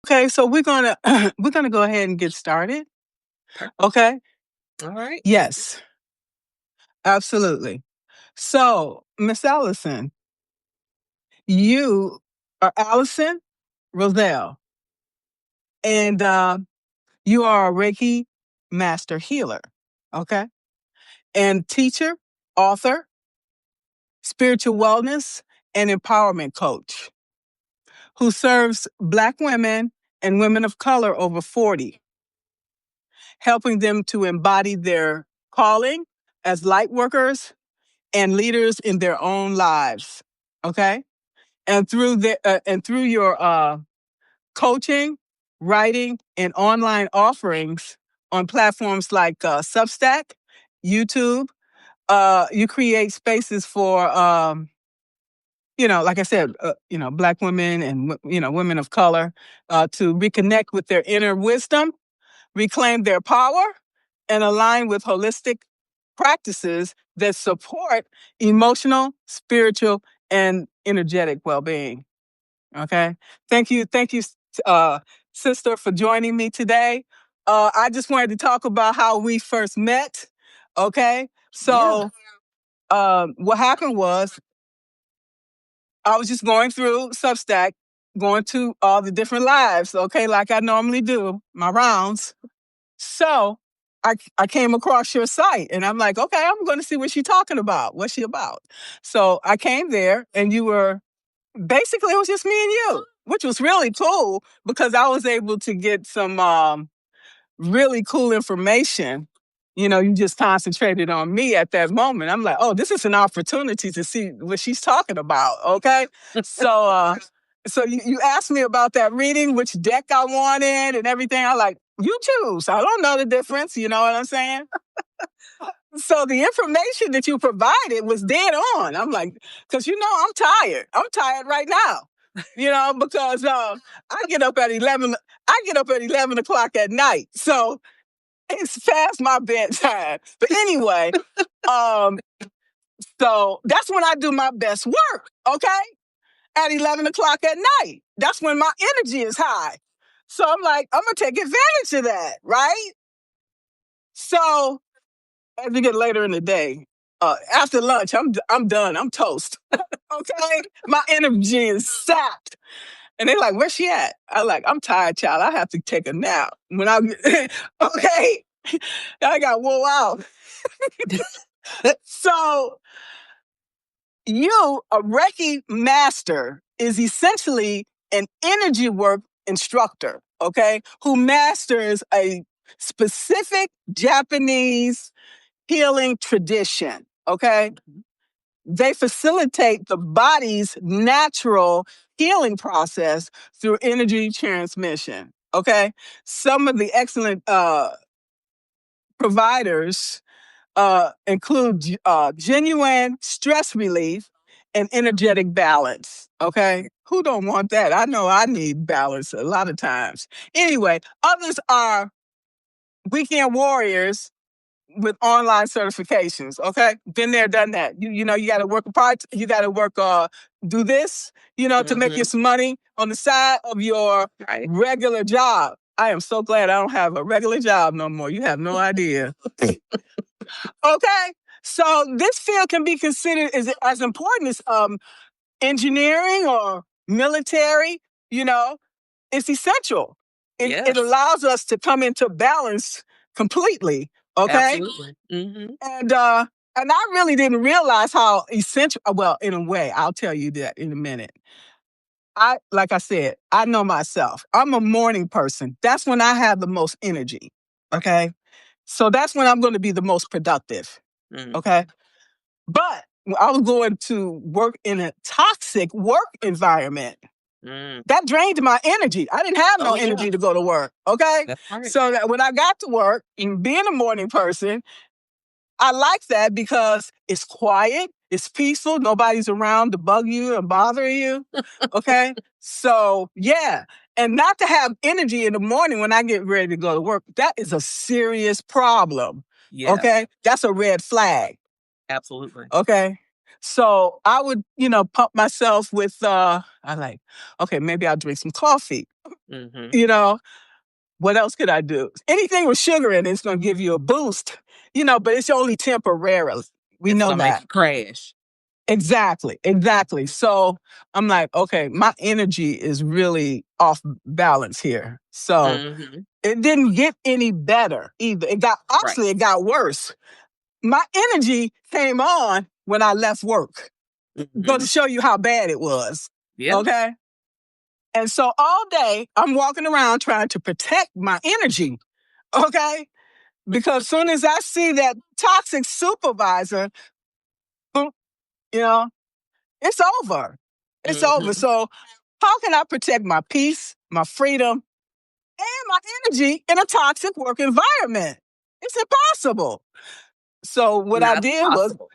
Okay, so we're gonna we're gonna go ahead and get started. Perfect. Okay. All right. Yes, absolutely. So, Miss Allison, you are Allison Roselle, and you are a Reiki master healer. Okay, and teacher, author, spiritual wellness, and empowerment coach who serves Black women and women of color over 40, helping them to embody their calling as light workers and leaders in their own lives. Okay, and through your coaching, writing, and online offerings on platforms like Substack, YouTube, you create spaces for like I said, Black women and women of color to reconnect with their inner wisdom, reclaim their power, and align with holistic practices that support emotional, spiritual, and energetic well-being. Okay. Thank you, uh, sister, for joining me today. I just wanted to talk about how we first met. Okay. So what happened was I was just going through Substack, going to all the different lives, okay, like I normally do, my rounds. So I came across your site and I'm like, okay, I'm going to see what she's talking about. What's she about? So I came there and you were basically, it was just me and you, which was really cool because I was able to get some really cool information. You just concentrated on me at that moment. I'm like, oh, this is an opportunity to see what she's talking about. Okay. So you asked me about that reading, which deck I wanted and everything. I'm like, you choose. I don't know the difference. You know what I'm saying? So the information that you provided was dead on. I'm like, because I'm tired. I'm tired right now. Because I get up at 11. I get up at 11 o'clock at night. So it's past my bedtime. But anyway, so that's when I do my best work, okay? At 11 o'clock at night. That's when my energy is high. So I'm like, I'm going to take advantage of that, right? So as we get later in the day, after lunch, I'm done. I'm toast, okay? My energy is sapped. And they're like, where's she at? I'm tired, child. I have to take a nap. Okay? I got wore out. So a Reiki master, is essentially an energy work instructor, okay, who masters a specific Japanese healing tradition, okay? They facilitate the body's natural healing process through energy transmission, okay? Some of the excellent providers include genuine stress relief and energetic balance. Okay. Who don't want that? I know I need balance a lot of times. Anyway, others are weekend warriors with online certifications. Okay. Been there, done that. You got to work apart. You got to work, do this, to make you some money on the side of your regular job. I am so glad I don't have a regular job no more. You have no idea. Okay. So this field can be considered as important as engineering or military. It's essential. It allows us to come into balance completely. Okay. Absolutely. Mm-hmm. And I really didn't realize how essential. Well, in a way, I'll tell you that in a minute. Like I said, I know myself. I'm a morning person. That's when I have the most energy. Okay. So that's when I'm going to be the most productive. Okay. But I was going to work in a toxic work environment. That drained my energy. I didn't have no energy to go to work. Okay. Right. So that when I got to work and being a morning person, I like that because it's quiet, it's peaceful, nobody's around to bug you and bother you. Okay. So yeah. And not to have energy in the morning when I get ready to go to work, that is a serious problem. Yeah. Okay. That's a red flag. Absolutely. Okay. So I would, pump myself with, okay, maybe I'll drink some coffee. Mhm. You know, what else could I do? Anything with sugar in it's going to give you a boost, but it's only temporarily. We It's know gonna make that. you crash. Exactly. Exactly. So I'm like, okay, my energy is really off balance here. So Mhm. it didn't get any better either. Right. It got worse. My energy came on when I left work. Go to Mhm. show you how bad it was. Yeah. Okay. And so all day I'm walking around trying to protect my energy. Okay. Because soon as I see that toxic supervisor, boom, you know, it's over. It's over. Mhm. So how can I protect my peace, my freedom, and my energy in a toxic work environment? It's impossible. So what I Not did was, possible.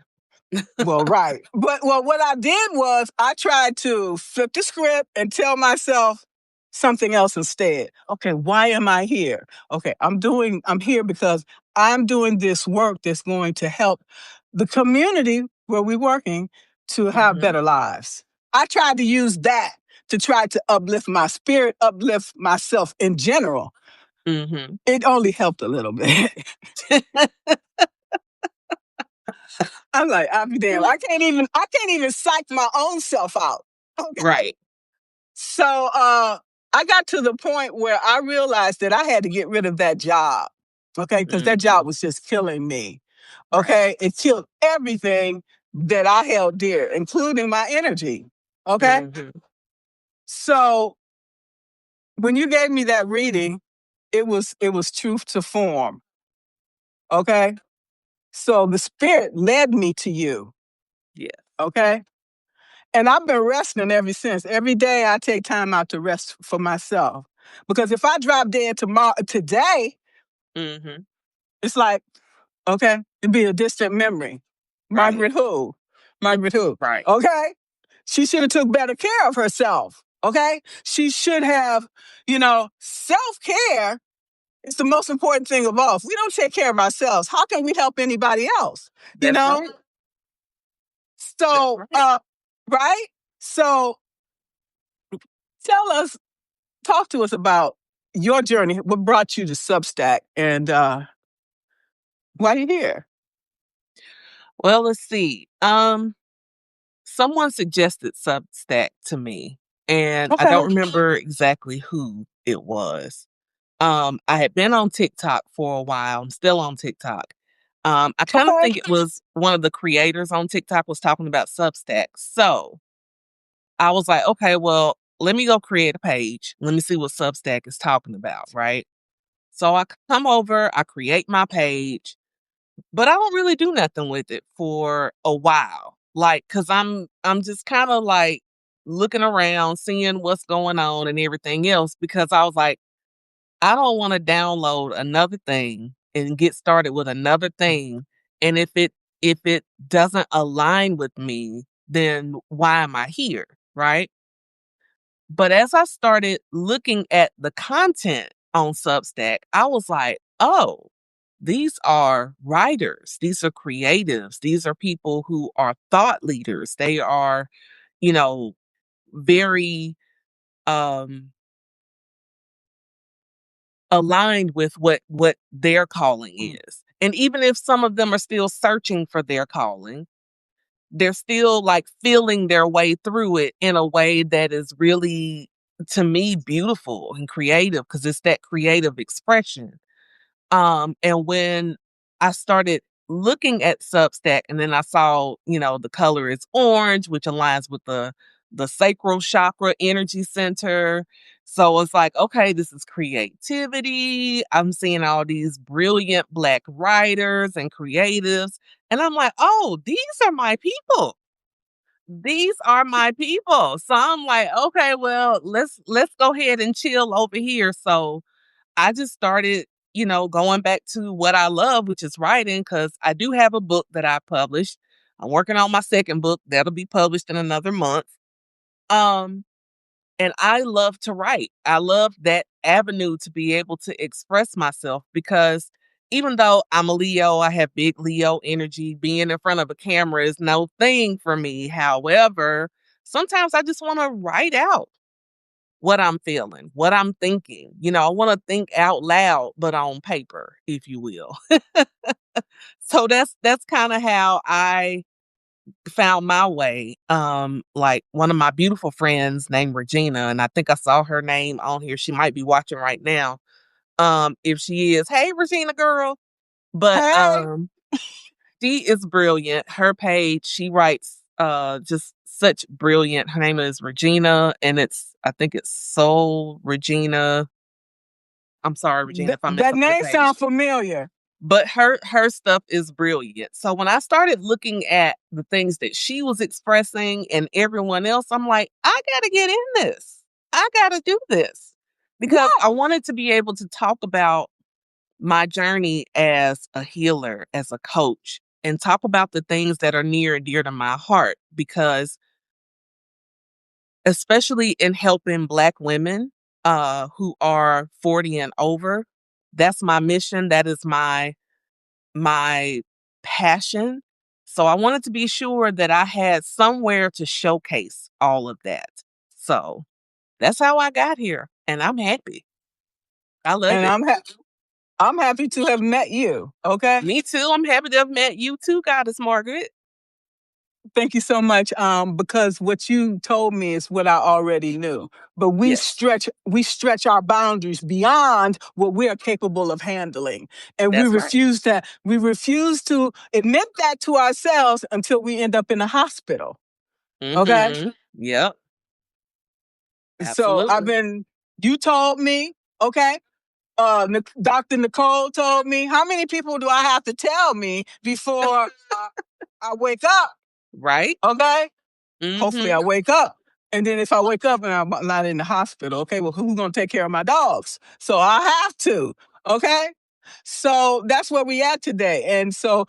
well, right. But what I did was I tried to flip the script and tell myself something else instead. Okay, why am I here? Okay, I'm here because I'm doing this work that's going to help the community where we're working to have Mhm. better lives. I tried to use that to try to uplift my spirit, uplift myself in general. Mhm. It only helped a little bit. I'm like, I'll be damned. I can't even psych my own self out. Okay. Right. So I got to the point where I realized that I had to get rid of that job. Okay, because that job Mhm. was just killing me. Right. Okay. It killed everything that I held dear, including my energy. Okay. Mhm. So when you gave me that reading, it was truth to form. Okay. So the spirit led me to you. Yeah. Okay. And I've been resting ever since. Every day I take time out to rest for myself. Because if I drop dead today, Mhm. it's like, okay, it'd be a distant memory. Right. Margaret who? Margaret who? Right. Okay? She should have took better care of herself. Okay? She should have, self-care is the most important thing of all. If we don't take care of ourselves, how can we help anybody else? You That's know? right. That's So, right. right? So tell us talk to us about your journey. What brought you to Substack and why you here? Well, let's see. Someone suggested Substack to me, and I Okay. don't remember exactly who it was. I had been on TikTok for a while. I'm still on TikTok. I kind of Okay. think it was one of the creators on TikTok was talking about Substack. So I was like, okay, well, let me go create a page. Let me see what Substack is talking about, right? So I come over, I create my page, but I don't really do nothing with it for a while. Like, cause I'm just kind of like looking around, seeing what's going on and everything else because I was like, I don't want to download another thing and get started with another thing. And if it doesn't align with me, then why am I here? Right. But as I started looking at the content on Substack, I was like, oh, these are writers, these are creatives, these are people who are thought leaders. They are, you know, very um aligned with what their calling is. And even if some of them are still searching for their calling, they're still like feeling their way through it in a way that is really to me beautiful and creative because it's that creative expression. And when I started looking at Substack and then I saw, the color is orange, which aligns with the sacral chakra energy center. So it's like, okay, this is creativity. I'm seeing all these brilliant black writers and creatives. And I'm like, oh, these are my people. These are my people. So I'm like, okay, well, let's go ahead and chill over here. So I just started, going back to what I love, which is writing, because I do have a book that I published. I'm working on my second book that'll be published in another month. Um, and I love to write. I love that avenue to be able to express myself because even though I'm a Leo, I have big Leo energy. Being in front of a camera is no thing for me. However, sometimes I just want to write out. what I'm feeling, what I'm thinking. I want to think out loud, but on paper, if you will. So that's kind of how I found my way. Like one of my beautiful friends named Regina, and I think I saw her name on here. She might be watching right now. If she is, hey Regina girl. But Hey, she is brilliant. Her page, she writes just such brilliant. Her name is Regina, and I think it's Soul Regina. I'm sorry, Regina, if I mess that up your name page. sounds familiar. But her stuff is brilliant. So when I started looking at the things that she was expressing and everyone else, I'm like, I gotta get in this. I gotta do this. Because Yeah. I wanted to be able to talk about my journey as a healer, as a coach, and talk about the things that are near and dear to my heart. Because especially in helping Black women who are 40 and over, that's my mission. That is my passion. So I wanted to be sure that I had somewhere to showcase all of that. So that's how I got here, and I'm happy. I love And it. I'm happy to have met you. Okay. Me too. I'm happy to have met you too, Goddess Margaret. Thank you so much. Because what you told me is what I already knew. But Yes, we stretch our boundaries beyond what we are capable of handling. And that's right. we refuse to admit that to ourselves until we end up in a hospital. Okay. Yep, So absolutely. you told me, okay. Dr. Nicole told me, how many people do I have to tell me before I wake up? Right? Okay. Hopefully I Mhm. wake up. And then if I wake up and I'm not in the hospital, okay, well, who's going to take care of my dogs? So I have to. Okay. So that's where we at today. And so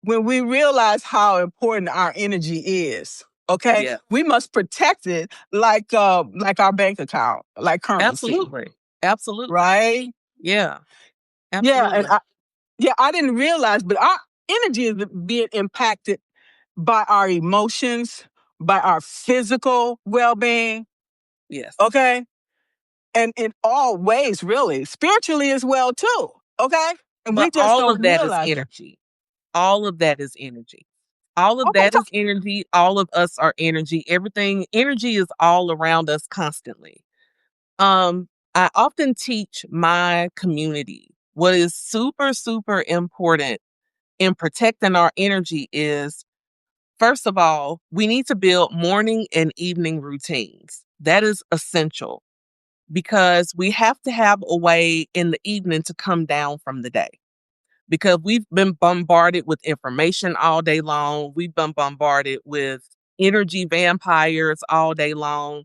when we realize how important our energy is, okay, Yeah. we must protect it like our bank account, like currency, Absolutely. Absolutely. right? Yeah. Yeah, Absolutely. I didn't realize, but our energy is being impacted by our emotions, by our physical well-being, Yes. okay? And in all ways, really, spiritually as well too, okay? And But we just all don't of that is realize it. energy. All of that is energy. All of Okay, that is energy. All of us are energy. Everything energy is all around us constantly. I often teach my community what is super, super important in protecting our energy is first of all, we need to build morning and evening routines. That is essential because we have to have a way in the evening to come down from the day because we've been bombarded with information all day long. We've been bombarded with energy vampires all day long.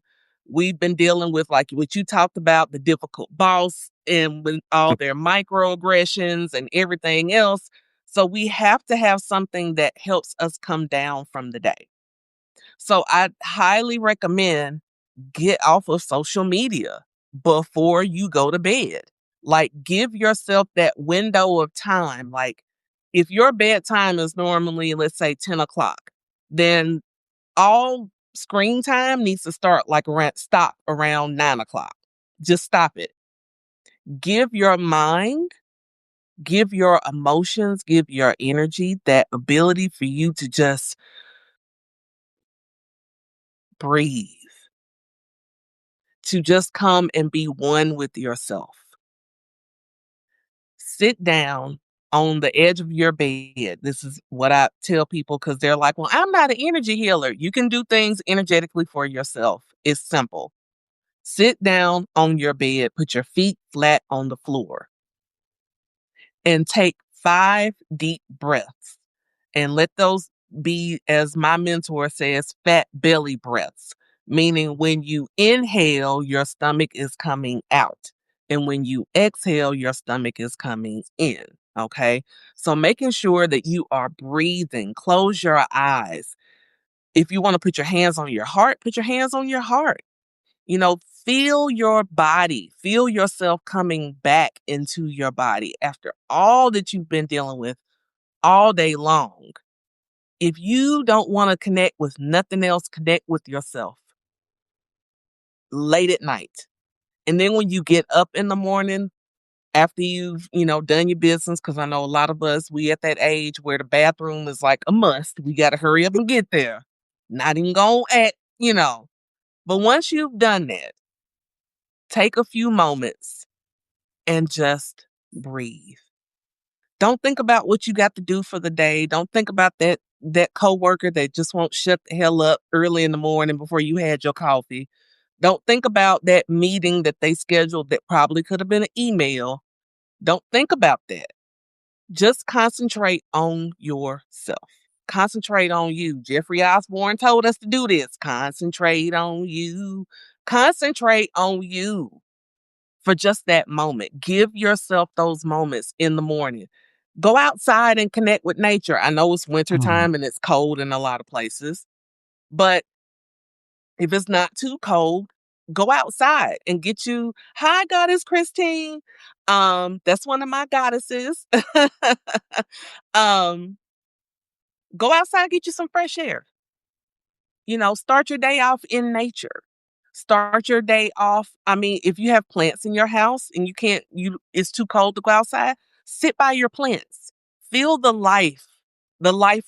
We've been dealing with, like what you talked about, the difficult boss and with all their microaggressions and everything else. So we have to have something that helps us come down from the day. So I highly recommend get off of social media before you go to bed. Like, give yourself that window of time. Like, if your bedtime is normally, let's say, 10 o'clock, then all screen time needs to stop around 9 o'clock. Just stop it. Give your mind, give your emotions, give your energy that ability for you to just breathe, to just come and be one with yourself. Sit down on the edge of your bed. This is what I tell people because they're like, well, I'm not an energy healer. You can do things energetically for yourself. It's simple. Sit down on your bed, put your feet flat on the floor, and take 5 deep breaths. And let those be, as my mentor says, fat belly breaths, meaning when you inhale, your stomach is coming out. And when you exhale, your stomach is coming in. Okay. So making sure that you are breathing, close your eyes. If you want to put your hands on your heart, put your hands on your heart. Feel your body, feel yourself coming back into your body after all that you've been dealing with all day long. If you don't want to connect with nothing else, connect with yourself. late at night. And then when you get up in the morning, after you've, done your business, because I know a lot of us, we at that age where the bathroom is like a must. We got to hurry up and get there. Not even going at. But once you've done that, take a few moments and just breathe. Don't think about what you got to do for the day. Don't think about that coworker that just won't shut the hell up early in the morning before you had your coffee. Don't think about that meeting that they scheduled that probably could have been an email. Don't think about that. Just concentrate on yourself. Concentrate on you. Jeffrey Osborne told us to do this. Concentrate on you. Concentrate on you for just that moment. Give yourself those moments in the morning. Go outside and connect with nature. I know it's wintertime and it's cold in a lot of places, but if it's not too cold, go outside and get you. Hi, Goddess Christine. That's one of my goddesses. um, Go outside, get you some fresh air. Start your day off in nature. Start your day off. I mean, if you have plants in your house and it's too cold to go outside, sit by your plants. Feel the life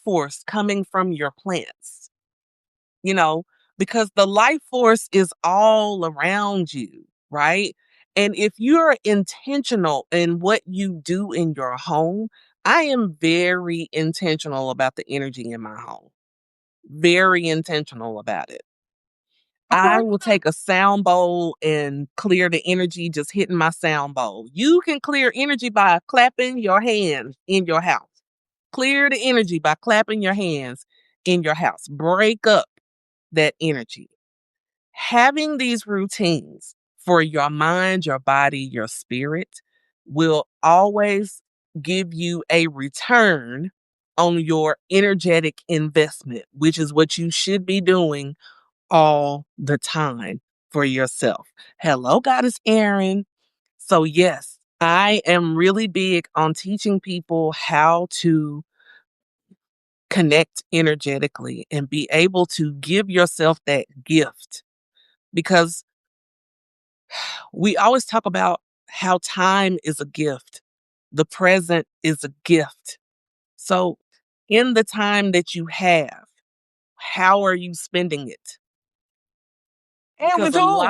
force coming from your plants, you know, because the life force is all around you, right? And if you're intentional in what you do in your home, I am very intentional about the energy in my home. Very intentional about it. I Okay. will take a sound bowl and clear the energy just hitting my sound bowl. You can clear energy by clapping your hands in your house. Clear the energy by clapping your hands in your house. Break up that energy. Having these routines for your mind, your body, your spirit will always give you a return on your energetic investment, which is what you should be doing all the time for yourself. Hello, Goddess Erin. So, yes, I am really big on teaching people how to connect energetically and be able to give yourself that gift, because we always talk about how time is a gift, the present is a gift. So, in the time that you have, how are you spending it? And Because with whom?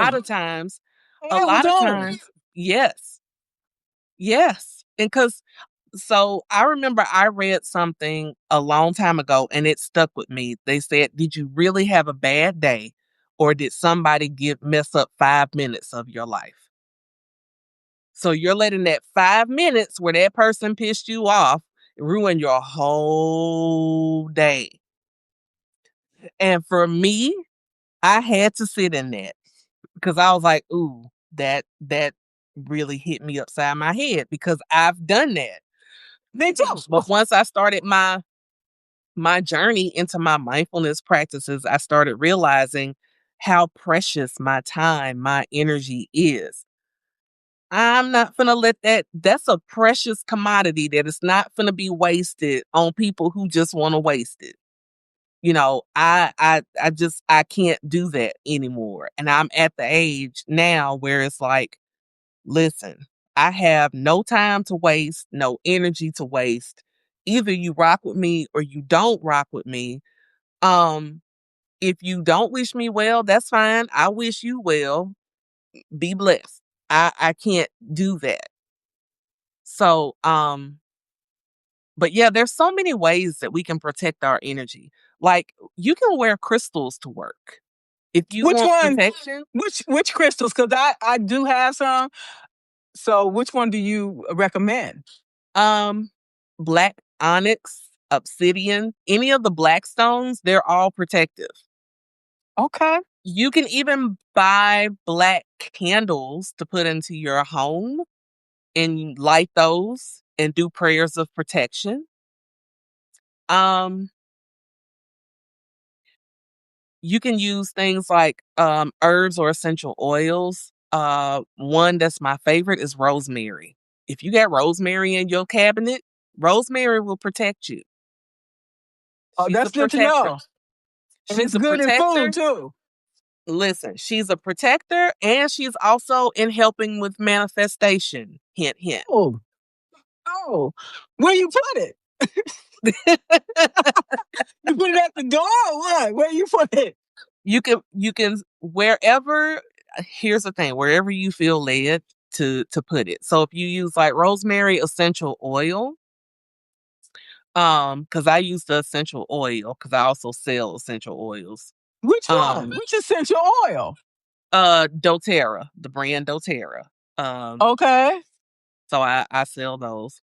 a And with lot of whom? times, yes, yes. And so I remember I read something a long time ago and it stuck with me. They said, did you really have a bad day, or did somebody mess up 5 minutes of your life? So you're letting that 5 minutes where that person pissed you off ruin your whole day. And for me, I had to sit in that because I was like, ooh, that really hit me upside my head because I've done that. Me too. But once I started my journey into my mindfulness practices, I started realizing how precious my time, my energy is. I'm not gonna let that's a precious commodity that is not gonna be wasted on people who just want to waste it. I can't do that anymore. And I'm at the age now where it's like, listen, I have no time to waste, no energy to waste. Either you rock with me or you don't rock with me. Um, if you don't wish me well, that's fine. I wish you well. Be blessed. I can't do that. So, but yeah, there's so many ways that we can protect our energy. Like you can wear crystals to work if you Which want one? protection. Which crystals? Because I do have some. So which one do you recommend? Um, Black onyx, obsidian, any of the black stones, they're all protective. Okay. You can even buy black candles to put into your home and light those and do prayers of protection. Um, you can use things like herbs or essential oils. One that's my favorite is rosemary. If you got rosemary in your cabinet, rosemary will protect you. Oh, She's a that's good to protector. know. And She's it's a good in food protector. too. Listen, she's a protector and she's also in helping with manifestation. Hint, hint. Oh, where you put it? You put it at the door or what? Where you put it? You can wherever. Here's the thing: wherever you feel led to put it. So if you use like rosemary essential oil, because I use the essential oil because I also sell essential oils. Which one? Which essential oil? doTERRA, the brand doTERRA. Okay. So I sell those.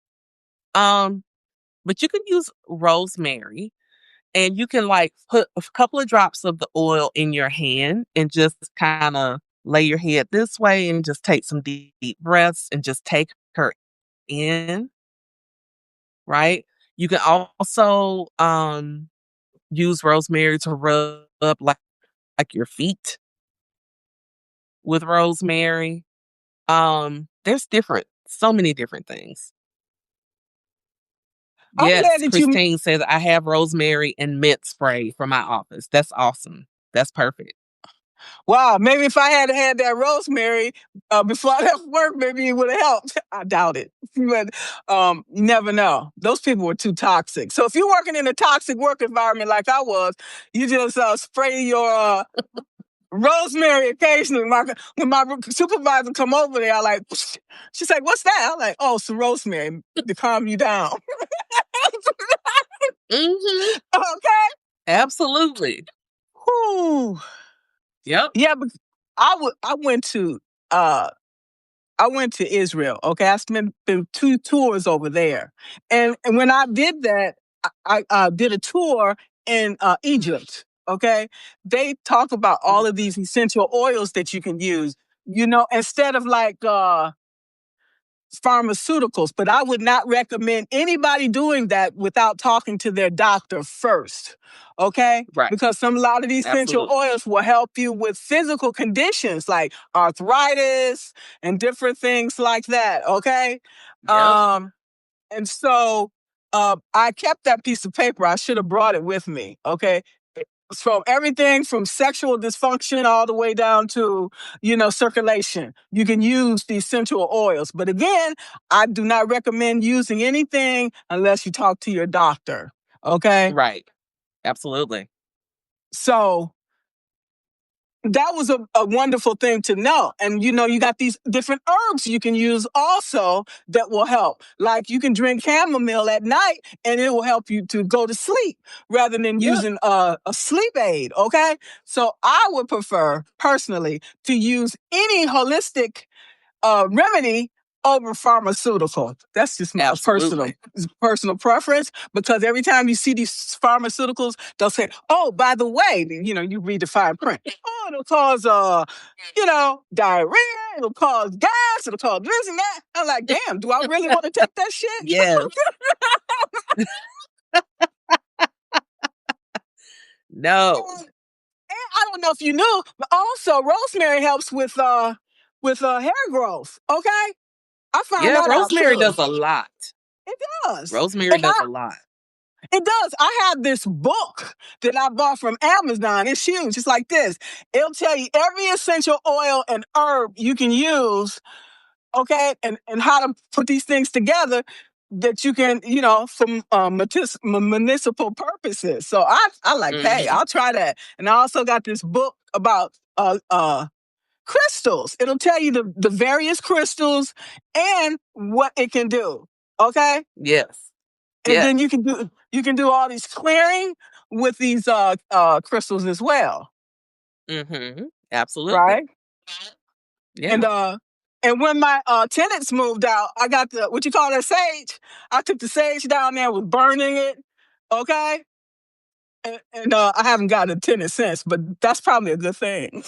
But you can use rosemary and you can like put a couple of drops of the oil in your hand and just kind of lay your head this way and just take some deep breaths and just take her in, right? You can also use rosemary to rub up like your feet with rosemary. There's so many different things. I'm Yes, glad that you. Christine says I have rosemary and mint spray for my office. That's awesome. That's perfect. Wow, maybe if I had that rosemary before I left work, maybe it would have helped. I doubt it, but you never know. Those people were too toxic. So if you're working in a toxic work environment like I was, you just spray your rosemary occasionally. When my supervisor come over there, I like, she's like, "What's that?" I'm like, "Oh, it's rosemary to calm you down." Mm-hmm. Okay. Absolutely. Whew. Yep. Yeah, but I went to Israel. Okay, I spent 2 tours over there, and when I did that, I did a tour in Egypt. Okay, they talk about all of these essential oils that you can use. Instead of like pharmaceuticals, but I would not recommend anybody doing that without talking to their doctor first. Okay? Right. Because a lot of these essential oils will help you with physical conditions like arthritis and different things like that. Okay? Yep. And so I kept that piece of paper. I should have brought it with me. Okay? From everything from sexual dysfunction all the way down to, circulation. You can use the essential oils. But again, I do not recommend using anything unless you talk to your doctor. Okay? Right. Absolutely. So that was a wonderful thing to know. And you got these different herbs you can use also that will help. Like you can drink chamomile at night and it will help you to go to sleep rather than using a sleep aid. Okay. So I would prefer personally to use any holistic remedy over pharmaceutical. That's just my personal preference, because every time you see these pharmaceuticals, they'll say, "Oh, by the way," you read the fine print. "Oh, it'll cause diarrhea. It'll cause gas. It'll cause this and that." I'm like, "Damn, do I really want to take that shit?" Yes. No. And I don't know if you knew, but also rosemary helps with hair growth. Okay. I found that rosemary out too. does a lot. It does. Rosemary does a lot. It does. I have this book that I bought from Amazon. It's huge. It's like this. It'll tell you every essential oil and herb you can use, okay, and how to put these things together that you can, for municipal purposes. So I like, hey, I'll try that. And I also got this book about crystals. It'll tell you the various crystals and what it can do. Okay? Yes. And then you can do all these clearing with these crystals as well. Mm-hmm. Absolutely. Right? Yeah. And when my tenants moved out, I got what you call that sage. I took the sage down there, was burning it. Okay? And I haven't gotten a tenant since, but that's probably a good thing.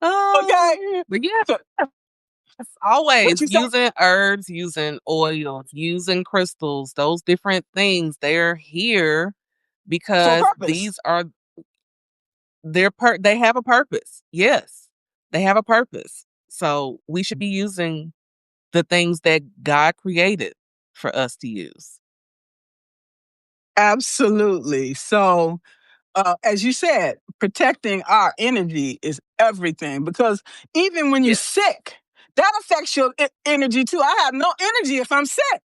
Okay. But yeah, always What you using herbs, using oils, using crystals, those different things, they're here for because purpose. these are they have a purpose. Yes. They have a purpose. So we should be using the things that God created for us to use. Absolutely. So, as you said, protecting our energy is everything because even when you're Yeah. sick, that affects your energy too. I have no energy if I'm sick.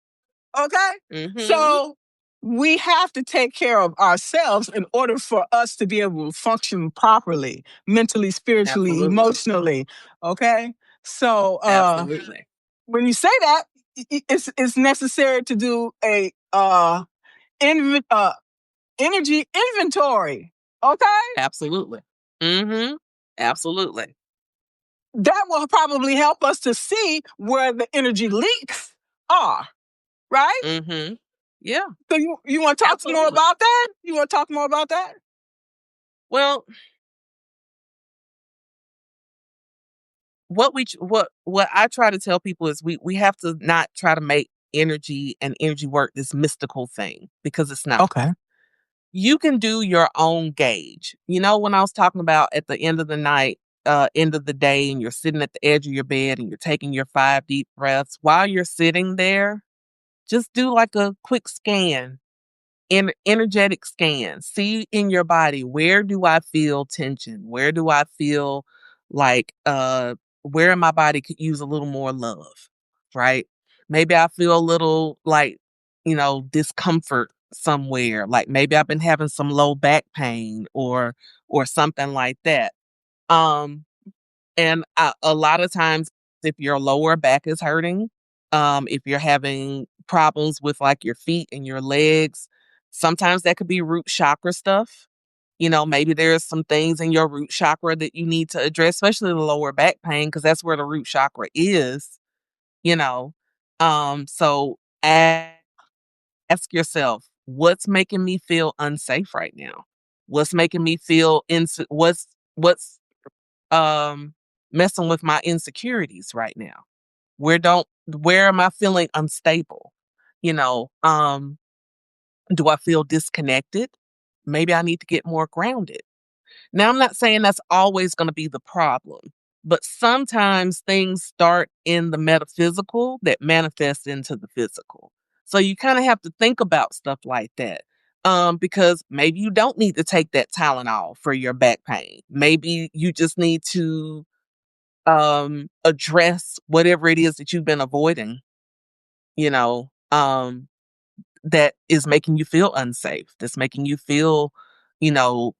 Okay. Mm-hmm. So we have to take care of ourselves in order for us to be able to function properly, mentally, spiritually, Absolutely. emotionally. Okay. So Absolutely. when you say that, it's necessary to do a inv- uh, energy inventory. Okay. Absolutely. Mm-hmm. Absolutely. That will probably help us to see where the energy leaks are. Right. Mm-hmm. Yeah, So you want to talk more absolutely. about that? You want to talk more about that? Well, what I try to tell people is we have to not try to make energy and energy work this mystical thing because it's not. Okay. You can do your own gauge. You know, when I was talking about at the end of the night, end of the day, and you're sitting at the edge of your bed and you're taking your 5 deep breaths, while you're sitting there, just do like a quick scan, energetic scan. See in your body, where do I feel tension? Where do I feel like where in my body could use a little more love, right? Maybe I feel a little like, discomfort somewhere. Like maybe I've been having some low back pain or something like that. Um and a lot of times, if your lower back is hurting, if you're having problems with like your feet and your legs, sometimes that could be root chakra stuff. Maybe there's some things in your root chakra that you need to address, especially the lower back pain, because that's where the root chakra is, you know. So ask yourself, what's making me feel unsafe right now? What's making me feel what's um messing with my insecurities right now? Where am I feeling unstable? You know, do I feel disconnected? Maybe I need to get more grounded. Now, I'm not saying that's always going to be the problem, but sometimes things start in the metaphysical that manifest into the physical. So you kind of have to think about stuff like that. Because maybe you don't need to take that Tylenol for your back pain. Maybe you just need to address whatever it is that you've been avoiding, you know, that is making you feel unsafe, that's making you feel, you know,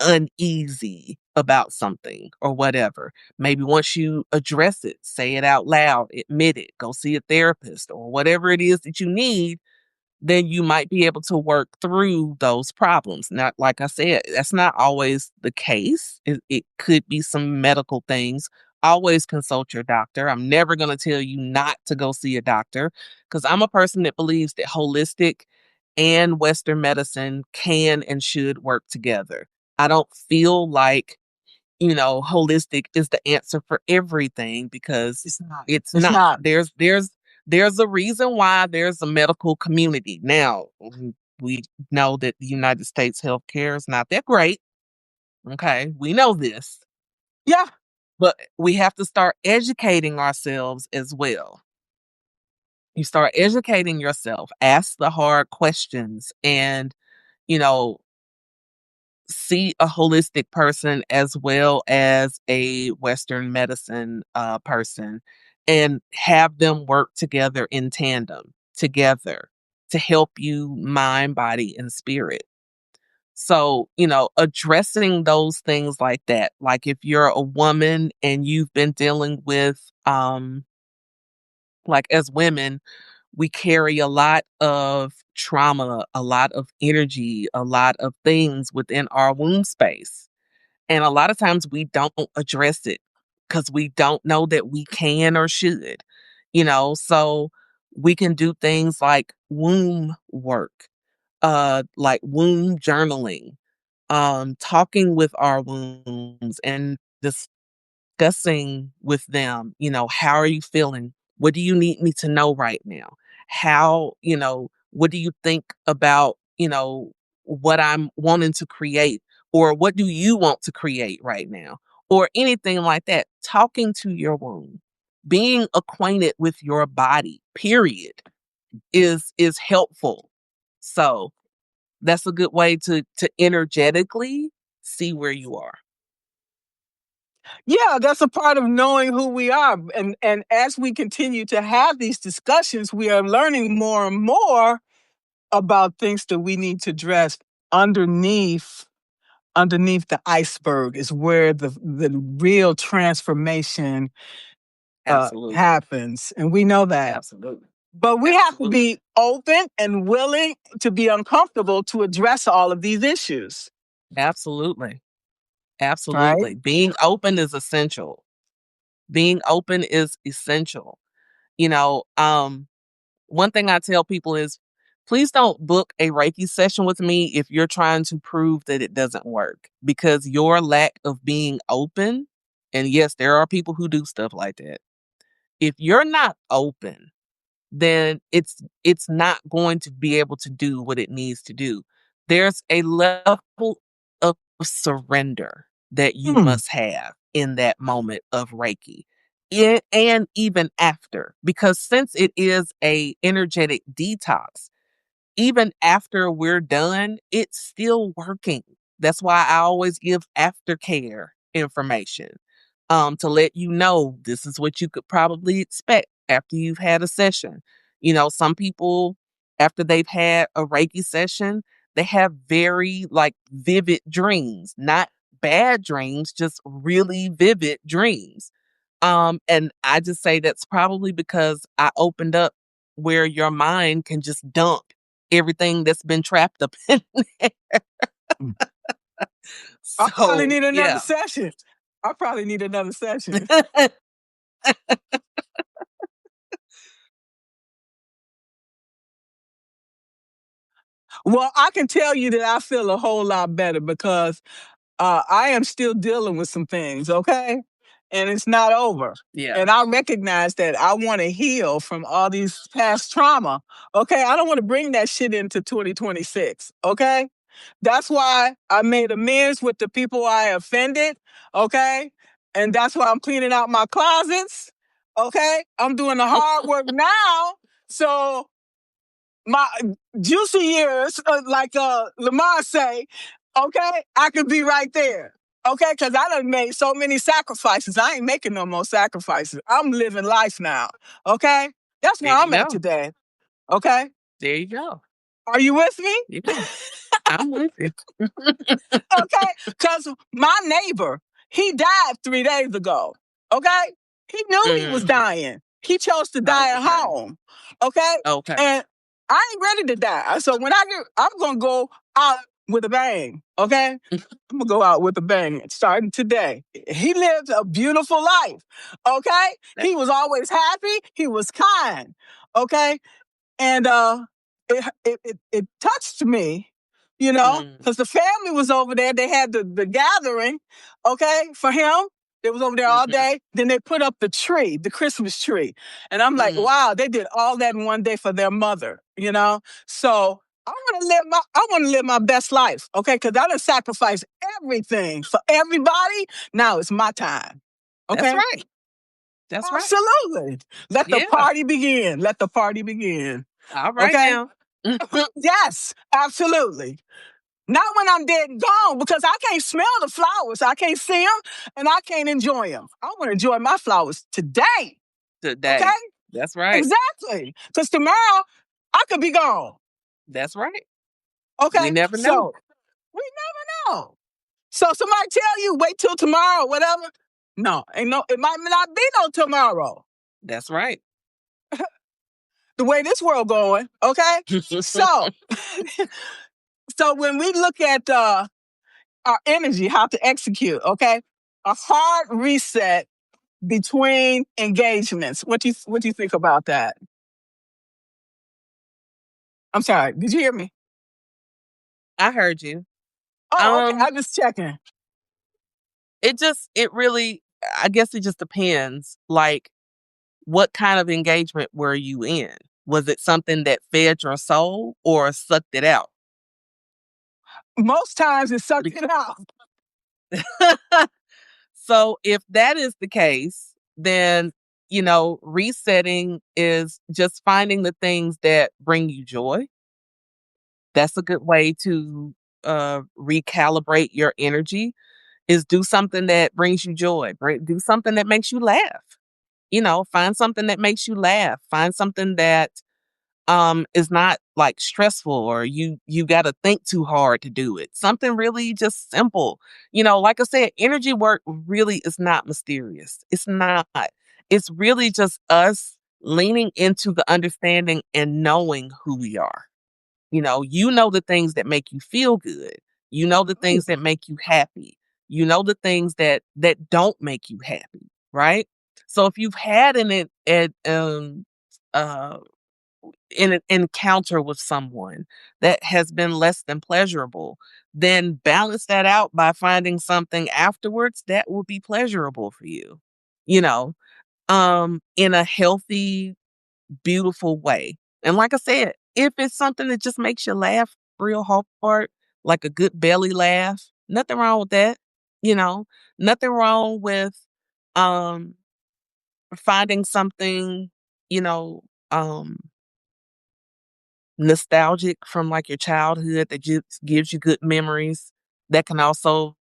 uneasy about something or whatever. Maybe once you address it, say it out loud, admit it, go see a therapist or whatever it is that you need, then you might be able to work through those problems. Not like I said, that's not always the case. It could be some medical things. Always consult your doctor. I'm never going to tell you not to go see a doctor because I'm a person that believes that holistic and Western medicine can and should work together. I don't feel like holistic is the answer for everything because It's not. it's It's not. not. There's a reason why there's a medical community. Now, we know that the United States healthcare is not that great. Okay, we know this, Yeah. but we have to start educating ourselves as well. You start educating yourself, ask the hard questions, and you know, see a holistic person as well as a Western medicine person and have them work together in tandem, together to help you mind, body, and spirit. So, addressing those things like that, like if you're a woman and you've been dealing with, like as women, we carry a lot of trauma, a lot of energy, a lot of things within our womb space. And a lot of times we don't address it because we don't know that we can or should, so we can do things like womb work, like womb journaling, talking with our wombs and discussing with them, how are you feeling? What do you need me to know right now? What do you think about, what I'm wanting to create? Or what do you want to create right now? Or anything like that. Talking to your womb, being acquainted with your body, period, is helpful. So That's a good way to energetically see where you are. Yeah, that's a part of knowing who we are. And as we continue to have these discussions, we are learning more and more about things that we need to address underneath the iceberg is where the real transformation Absolutely. happens. And we know that. Absolutely. But we have to Absolutely. be open and willing to be uncomfortable to address all of these issues, Absolutely. right? Absolutely. Being open is essential. Being open is essential. You know, one thing I tell people is please don't book a Reiki session with me if you're trying to prove that it doesn't work because your lack of being open, and yes, there are people who do stuff like that. If you're not open, then it's not going to be able to do what it needs to do. There's a level of surrender that you Hmm. must have in that moment of Reiki. And even after, because since it is a energetic detox, even after we're done, it's still working. That's why I always give aftercare information to let you know this is what you could probably expect after you've had a session. You know, some people, after they've had a Reiki session, they have very like vivid dreams, not bad dreams, just really vivid dreams. And I just say that's probably because I opened up where your mind can just dump everything that's been trapped up in there. Mm. I probably So, need another yeah. session. I probably need another session. Well, I can tell you that I feel a whole lot better because I am still dealing with some things, okay? And it's not over. Yeah. And I recognize that I want to heal from all these past trauma, okay? I don't want to bring that shit into 2026, okay? That's why I made amends with the people I offended, okay? And that's why I'm cleaning out my closets, okay? I'm doing the hard work now. So my juicy years, like Lamar say, okay, I could be right there. Okay, because I done made so many sacrifices. I ain't making no more sacrifices. I'm living life now. Okay? That's There where you I'm at go. today. Okay? There you go. Are you with me? Yeah. I'm with you. Okay? Because my neighbor, he died 3 days ago. Okay? He knew he was Mhm. dying. He chose to die at Okay. home. Okay? Okay. And I ain't ready to die. So when I'm gonna go out with a bang. Okay? I'm gonna go out with a bang starting today. He lived a beautiful life. Okay? That He was always happy. He was kind. Okay? And it touched me, mm, because the family was over there. They had the gathering, okay, for him. They was over there all mhm, day. Then they put up the tree, the Christmas tree, and I'm like, mm. wow, they did all that in one day for their mother. So I want to live my best life, okay, because I done sacrificed everything for everybody. Now it's my time, That's okay. right. That's right. Absolutely. Let the Yeah. party begin. Let the party begin. All right Okay? now. Yes, absolutely. Not when I'm dead and gone because I can't smell the flowers. I can't see them and I can't enjoy them. I want to enjoy my flowers today. Okay? Today. That's right. Exactly. Because tomorrow I could be gone. That's right. We Okay? never know. So we never know. So somebody tell you, wait till tomorrow, whatever. No, it might not be no tomorrow. That's right. The way this world going, okay? So so when we look at our energy, how to execute, okay? A hard reset between engagements. What do you think about that? I'm sorry, did you hear me? I heard you. Oh, okay. Um, I'm just checking. it really, I guess it just depends. Like, what kind of engagement were you in? Was it something that fed your soul or sucked it out? Most times it sucked Bec- it out. So if that is the case, then, resetting is just finding the things that bring you joy That's a good way to recalibrate your energy, is do something that brings you joy. Do something that makes you laugh. Find something that makes you laugh. Find something that is not like stressful, or you got to think too hard to do it. Something really just simple. Like I said, energy work really is not mysterious. It's not. It's really just us leaning into the understanding and knowing who we are. You know the things that make you feel good. You know the Right. things that make you happy. You know the things that don't make you happy, right? So if you've had uh an encounter with someone that has been less than pleasurable, then balance that out by finding something afterwards that will be pleasurable for you. You know, in a healthy, beautiful way. And like I said, if it's something that just makes you laugh real hard, like a good belly laugh, nothing wrong with that. You know, nothing wrong with um finding something, you know, um nostalgic from like your childhood that just gives you good memories, that can also,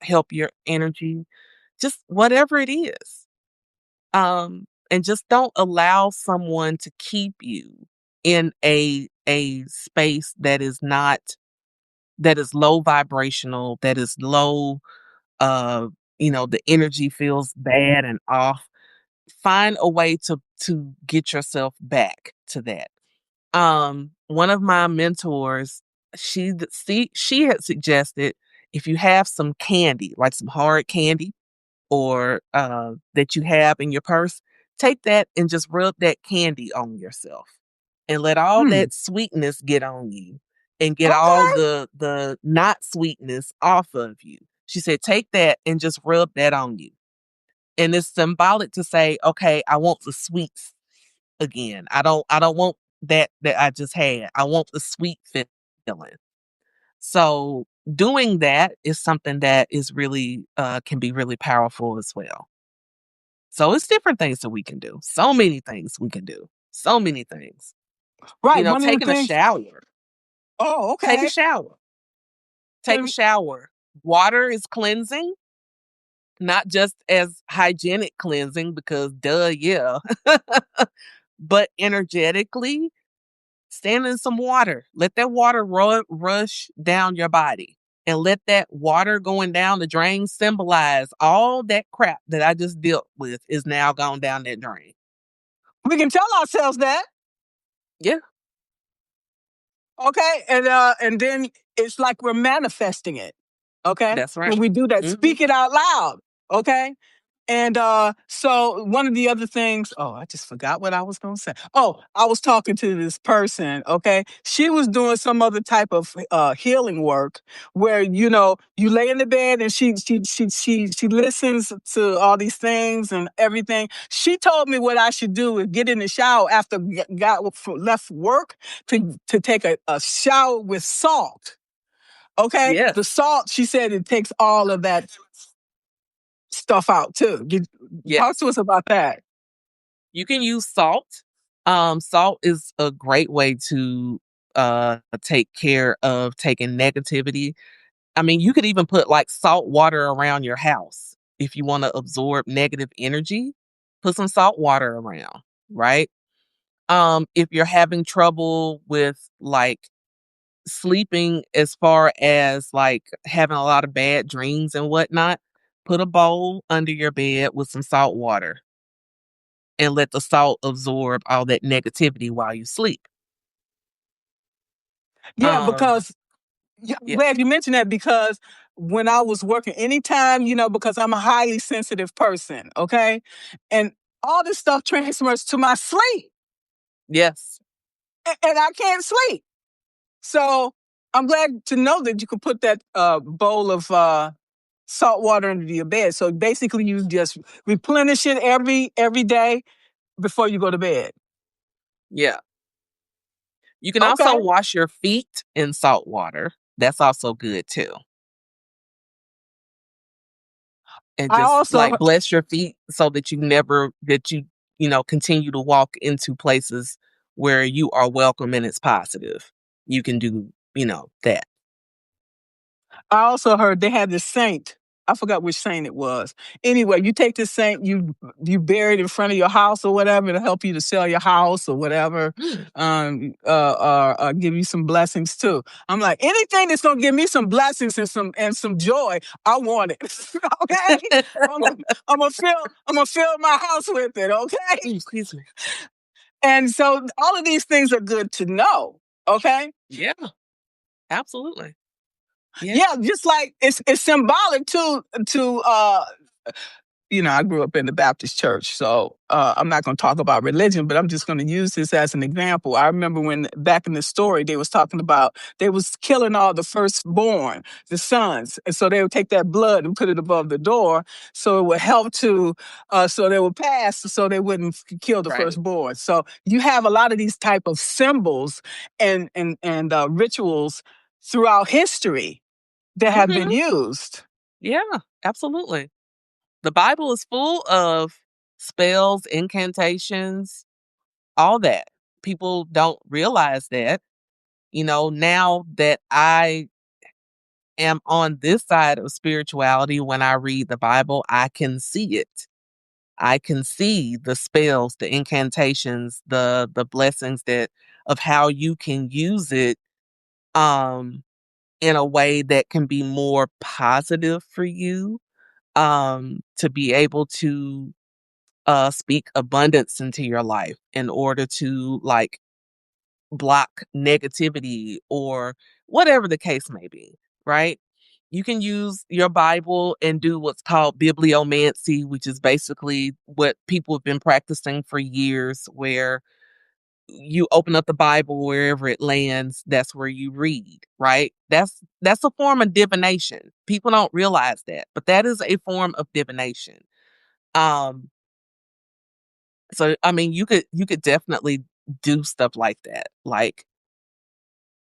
help your energy. Just whatever it is. And just don't allow someone to keep you in a space that is low vibrational, that is low, the energy feels bad and off. Find a way to get yourself back to that. One of my mentors, she had suggested, if you have some candy, like some hard candy, or that you have in your purse, take that and just rub that candy on yourself, and let all Hmm. that sweetness get on you, and get all Okay. the not sweetness off of you. She said, take that and just rub that on you. And it's symbolic to say, okay, I want the sweets again. I don't want that I just had. I want the sweet feeling. So doing that is something that is really can be really powerful as well. So it's different things that we can do. So many things we can do. So many things. Right. One of the Taking a things. shower. Oh, Take a okay. shower. Take a And shower. Water is cleansing, not just as hygienic cleansing, because duh, yeah. But energetically, stand in some water. Let that water rush down your body. And let that water going down the drain symbolize all that crap that I just dealt with is now gone down that drain. we can tell ourselves that. Yeah, Okay. And then it's like we're manifesting it. Okay. that's right. When we do that, Hmm. speak it out loud. Okay. And so one of the other things, oh, I just forgot what I was going to say. Oh, I was talking to this person, okay? She was doing some other type of healing work where, you lay in the bed and she listens to all these things and everything. She told me what I should do is get in the shower after got left work to take a shower with salt. Okay? Yes, The salt, she said it takes all of that stuff out too. Talk yes. to us about that. You can use salt. Salt is a great way to take care of taking negativity. I mean, you could even put like salt water around your house if you want to absorb negative energy. Put some salt water around, right? If you're having trouble with like sleeping, as far as like having a lot of bad dreams and whatnot, put a bowl under your bed with some salt water and let the salt absorb all that negativity while you sleep. Yeah, Um, because yeah, I'm yeah, glad you mentioned that because when I was working, anytime, because I'm a highly sensitive person, okay? And all this stuff transfers to my sleep, yes, and I can't sleep. So I'm glad to know that you could put that bowl of salt water under your bed. So basically, you just replenish it every day before you go to bed. yeah. You can also Okay. wash your feet in salt water. That's also good too. And I just also like bless your feet so that you continue to walk into places where you are welcome and it's positive. you can do, that. I also heard they had this saint. I forgot which saint it was. Anyway, you take this saint, you bury it in front of your house or whatever to help you to sell your house or whatever, or give you some blessings too. I'm like, anything that's gonna give me some blessings and some joy, I want it. Okay, I'm gonna fill my house with it. Okay, Excuse me. and so all of these things are good to know. Okay, Yeah, absolutely. Yeah. yeah, just like it's symbolic to I grew up in the Baptist church, so I'm not going to talk about religion, but I'm just going to use this as an example. I remember when back in the story they was talking about they was killing all the firstborn, the sons, and so they would take that blood and put it above the door, so it would help to, so they would pass, so they wouldn't kill the Right. firstborn. So you have a lot of these type of symbols and rituals throughout history that have been Mhm. used. Yeah, absolutely. The Bible is full of spells, incantations, all that. People don't realize that. Now that I am on this side of spirituality, when I read the Bible, I can see it. I can see the spells, the incantations, the blessings that of how you can use it um in a way that can be more positive for you, to be able to speak abundance into your life in order to like block negativity or whatever the case may be, right? You can use your Bible and do what's called bibliomancy, which is basically what people have been practicing for years, where you open up the Bible wherever it lands, that's where you read, right? That's a form of divination. People don't realize that, but that is a form of divination. Um so I mean you could definitely do stuff like that. Like,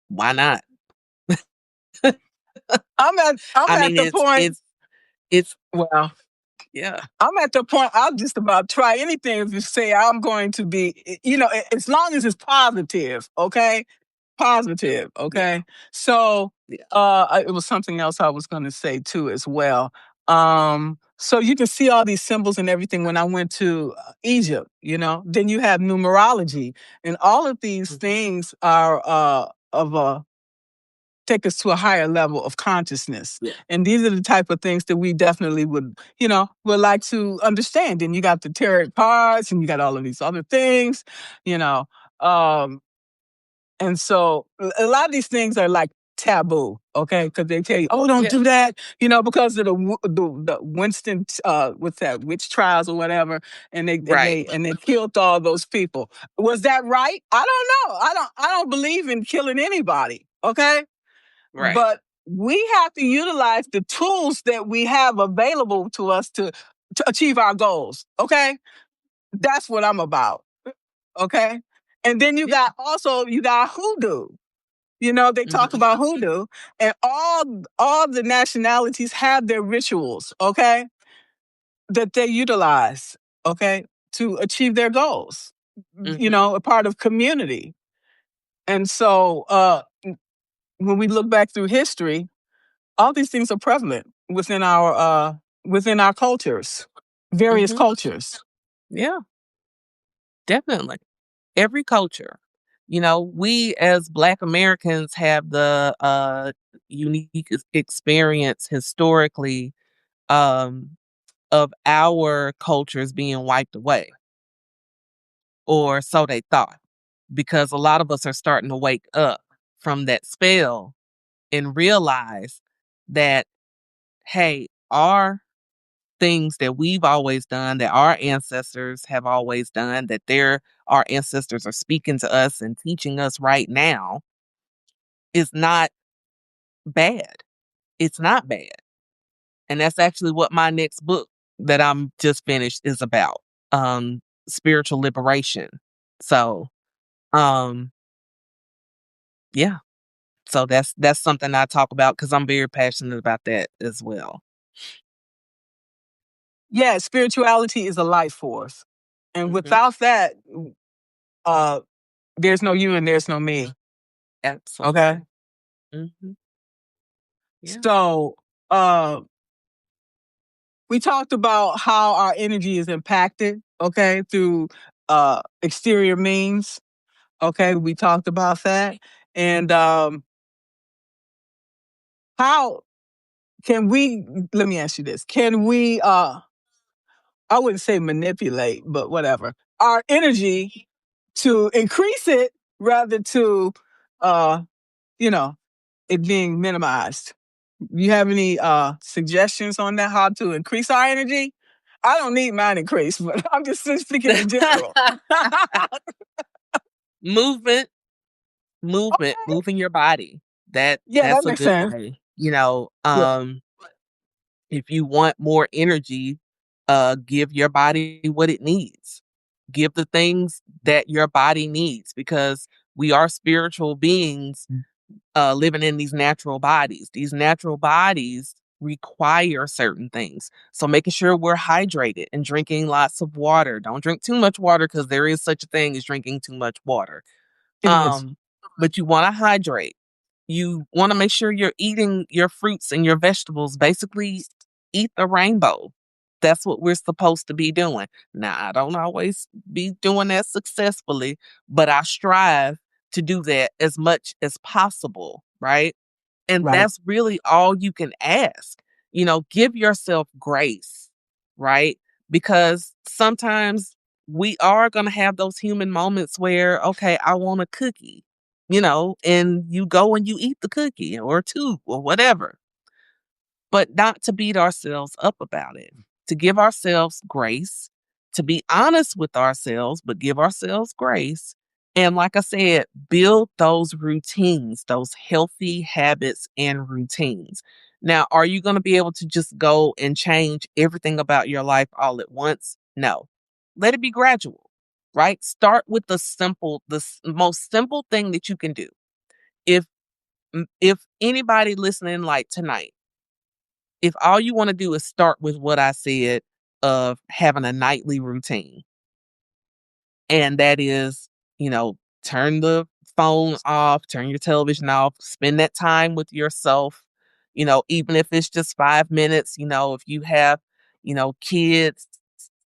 why not? I'm I at mean, the it's point. it's it's Well, yeah. I'm at the point I'll just about try anything if you say I'm going to be, as long as it's positive, okay? Positive, Yeah. okay? So, Yeah. it was something else I was going to say too as well. So you can see all these symbols and everything when I went to Egypt, then you have numerology, and all of these Mhm. things are of a take us to a higher level of consciousness. Yeah. And these are the type of things that we definitely would like to understand. And you got the tarot cards and you got all of these other things, you know. Um, and so a lot of these things are like taboo, okay? Because they tell you, oh, don't Yeah. do that, because of the Winston what's that, witch trials or whatever, and Right. they killed all those people. Was that right? I don't know. I don't believe in killing anybody, okay? Right. But we have to utilize the tools that we have available to us to achieve our goals. Okay. That's what I'm about. Okay. And then Yeah. you got hoodoo. They talk Mhm. about hoodoo, and all the nationalities have their rituals, okay, that they utilize, okay, to achieve their goals. Mhm. A part of community. And so when we look back through history, all these things are prevalent within our cultures, various Mhm. cultures. Yeah, definitely. Every culture. We as Black Americans have the unique experience historically, um of our cultures being wiped away, or so they thought, because a lot of us are starting to wake up from that spell and realize that, hey, our things that we've always done, that our ancestors have always done, that our ancestors are speaking to us and teaching us right now, is not bad. It's not bad. And that's actually what my next book that I'm just finished is about. Spiritual liberation. So, um, yeah. So that's something I talk about because I'm very passionate about that as well. Yeah, spirituality is a life force. And Mhm. without that, uh, there's no you and there's no me. Okay. Absolutely. Mhm. Yeah. So, uh, we talked about how our energy is impacted, okay, through exterior means. Okay, we talked about that. And how can we, let me ask you this. Can we I wouldn't say manipulate, but whatever, our energy to increase it rather to uh, you know, it being minimized? You have any suggestions on that, how to increase our energy? I don't need mine increased, but I'm just speaking in general. Movement, moving your body. Yeah, that That's a makes good sense. way. Yeah. If you want more energy, give your body what it needs. Give the things that your body needs because we are spiritual beings living in these natural bodies. These natural bodies require certain things. So making sure we're hydrated and drinking lots of water. Don't drink too much water because there is such a thing as drinking too much water. It is. But you want to hydrate. You want to make sure you're eating your fruits and your vegetables. Basically, eat the rainbow. That's what we're supposed to be doing. Now, I don't always be doing that successfully, but I strive to do that as much as possible, right? And Right. that's really all you can ask. Give yourself grace, right? Because sometimes we are going to have those human moments where, okay, I want a cookie, and you go and you eat the cookie or two or whatever, but not to beat ourselves up about it, to give ourselves grace, to be honest with ourselves, but give ourselves grace. And like I said, build those routines, those healthy habits and routines. Now, are you going to be able to just go and change everything about your life all at once? No. Let it be gradual, right? Start with the most simple thing that you can do. If if anybody listening like tonight, if all you wanna do is start with what I said of having a nightly routine, and that is, turn the phone off, turn your television off, spend that time with yourself, even if it's just 5 minutes, if you have, kids,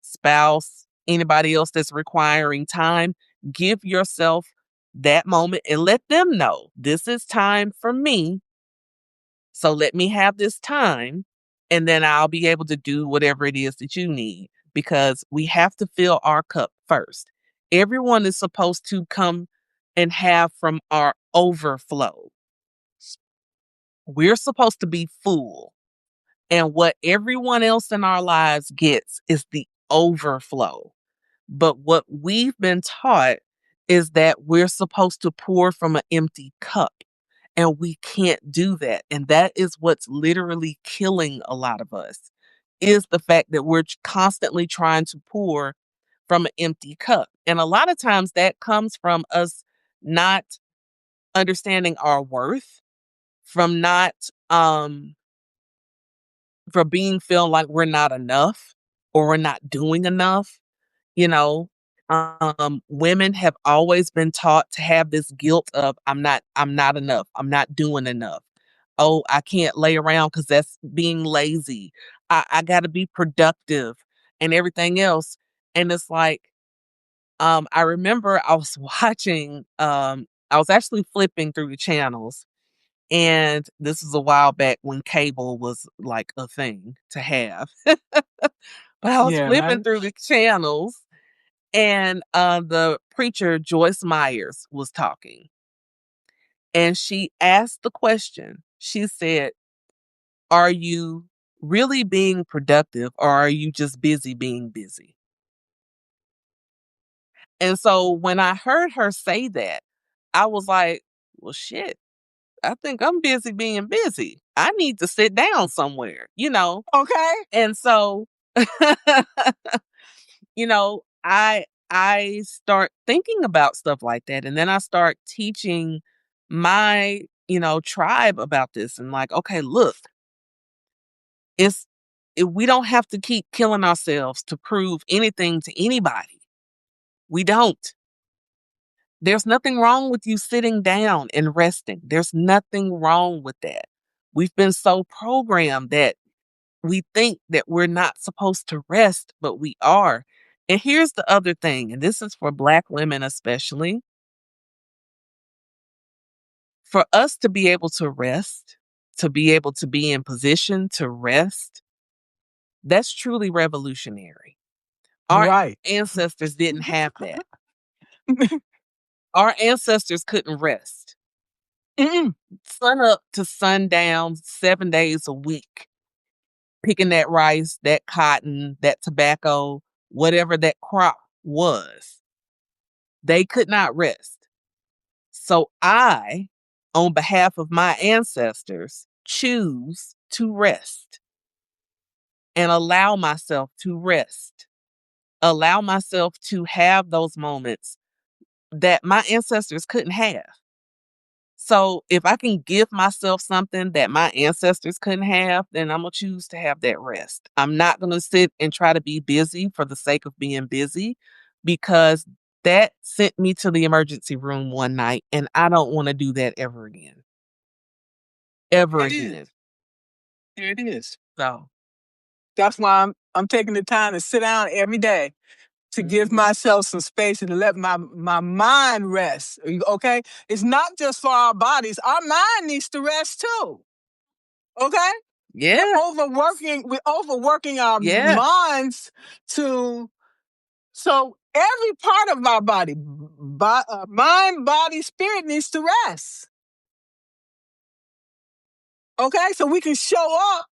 spouse, anybody else that's requiring time, give yourself that moment and let them know, "This is time for me, so let me have this time, and then I'll be able to do whatever it is that you need because we have to fill our cup first. Everyone is supposed to come and have from our overflow. We're supposed to be full. And what everyone else in our lives gets is the overflow. But what we've been taught is that we're supposed to pour from an empty cup. And we can't do that. And that is what's literally killing a lot of us is the fact that we're constantly trying to pour from an empty cup. And a lot of times that comes from us not understanding our worth, from not for being feeling like we're not enough or we're not doing enough. You know, Women have always been taught to have this guilt of I'm not enough. I'm not doing enough. Oh, I can't lay around because that's being lazy. I gotta be productive and everything else. And it's like, I remember I was watching, I was actually flipping through the channels, and this was a while back when cable was like a thing to have. But I was Yeah, flipping right. through the channels and the preacher, Joyce Myers, was talking. And she asked the question. She said, "Are you really being productive or are you just busy being busy?" And so when I heard her say that, I was like, well, shit, I think I'm busy being busy. I need to sit down somewhere. Okay. And so I start thinking about stuff like that, and then I start teaching my, tribe about this and like, okay, look, it's we don't have to keep killing ourselves to prove anything to anybody. We don't. There's nothing wrong with you sitting down and resting. There's nothing wrong with that. We've been so programmed that we think that we're not supposed to rest, but we are. And here's the other thing, and this is for Black women especially. For us to be able to rest, to be able to be in position to rest, that's truly revolutionary. Our Right. ancestors didn't have that. Our ancestors couldn't rest. Mm-mm. Sun up to sundown, 7 days a week, picking that rice, that cotton, that tobacco, whatever that crop was. They could not rest. So I, on behalf of my ancestors, choose to rest and allow myself to rest. Allow myself to have those moments that my ancestors couldn't have. So if I can give myself something that my ancestors couldn't have, then I'm going to choose to have that rest. I'm not going to sit and try to be busy for the sake of being busy, because that sent me to the emergency room one night and I don't want to do that ever again. Ever It again. is. There it is. So, That's why I'm taking the time to sit down every day to give myself some space and to let my mind rest. Okay? It's not just for our bodies. Our mind needs to rest too. Okay? yeah, We're overworking our yeah, minds to so every part of our body, mind, body, spirit needs to rest. Okay? So we can show up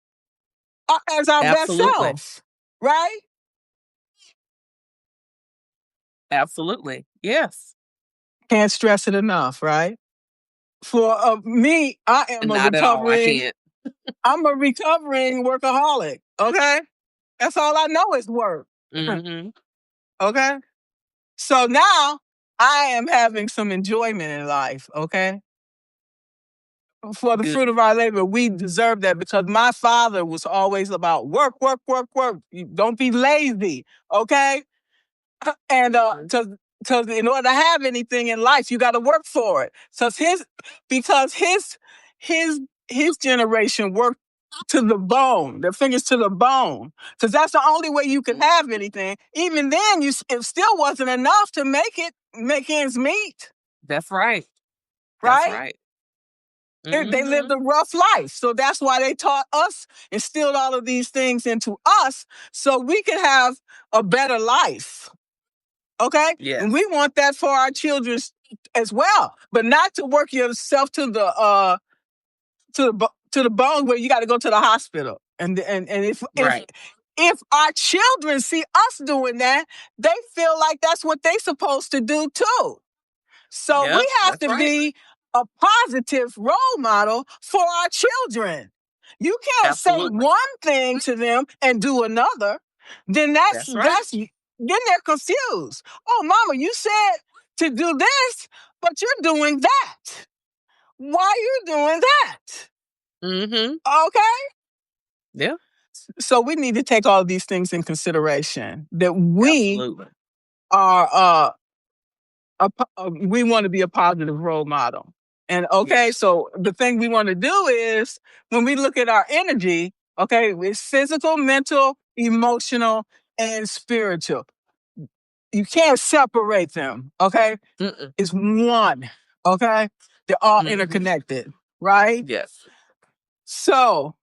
as our best absolutely. self. Right? Absolutely. Yes. Can't stress it enough, right? For me, Not at all. I can't. I'm a recovering workaholic. Okay, that's all I know is work. Hmm. Okay, so now I am having some enjoyment in life. Okay, for the Good. fruit of our labor, we deserve that because my father was always about work, work, work, work. Don't be lazy. Okay, and Mhm. because in order to have anything in life, you got to work for it. So his his generation worked to the bone, their fingers to the bone, because that's the only way you can have anything. Even then, it still wasn't enough to make ends meet, That's right. That's right? right. They lived Hmm. a rough life, so that's why they taught us, instilled all of these things into us, so we could have a better life. Okay, and Yes. we want that for our children as well, but not to work yourself to the bone where you got to go to the hospital. And Right. if our children see us doing that, they feel like that's what they supposed to do too. So we Yep. have That's to right. be a positive role model for our children. You can't say Absolutely. one thing to them and do another. Then That's right. then they're confused. Oh, mama, you said to do this, but you're doing that. Why are you doing that? Hmm. Okay. Yeah. So we need to take all of these things in consideration that we Absolutely. are we want to be a positive role model. And okay, Yes. so the thing we want to do is when we look at our energy, okay, it's physical, mental, emotional, and spiritual. You can't separate them, okay? Mm-mm. It's one, okay? They're all Hmm. interconnected, right? Yes. So